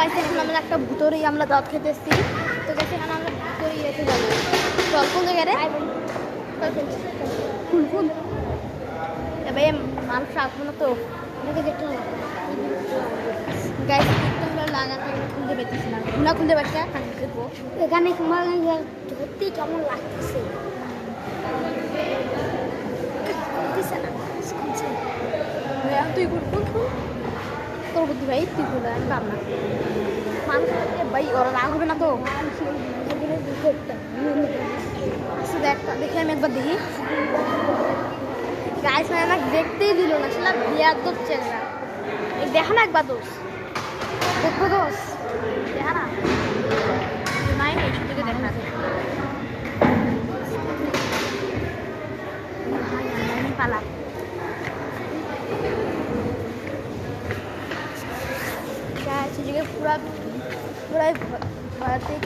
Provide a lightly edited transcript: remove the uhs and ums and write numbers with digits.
গাইছে এখন আমরা একটা ভুতরেই আমরা দাঁত খেতে এসেছি। তো গাইছে এখন আমরা ভুতরেই রেখে যাবো। চল কোন জায়গায় রে ফুল ফুল ভাই মানুষ আসবো না তো দেখতে গাইস আমরা লাগাতে খুলতে পেতেছি না না খুলতে পারছি না দেখবো এখানে তোমার ধরতে কেমন লাগতেছে তুই তোর বুদ্ধি ভাই তুই খুলে আমি পাব না মানুষ ভাই ওরা রাগ হবে না তো দেখি আমি একবার দেখি গাইস মানে আমাকে দেখতেই দিল না সেটা বিয়ার দোষ চেহারা দেখা না একবার দোষ দেখবো দোষ দেখা না নাই এই সুযোগে দেখা না পালা সুযোগে পুরা পুরাই ভরাতেই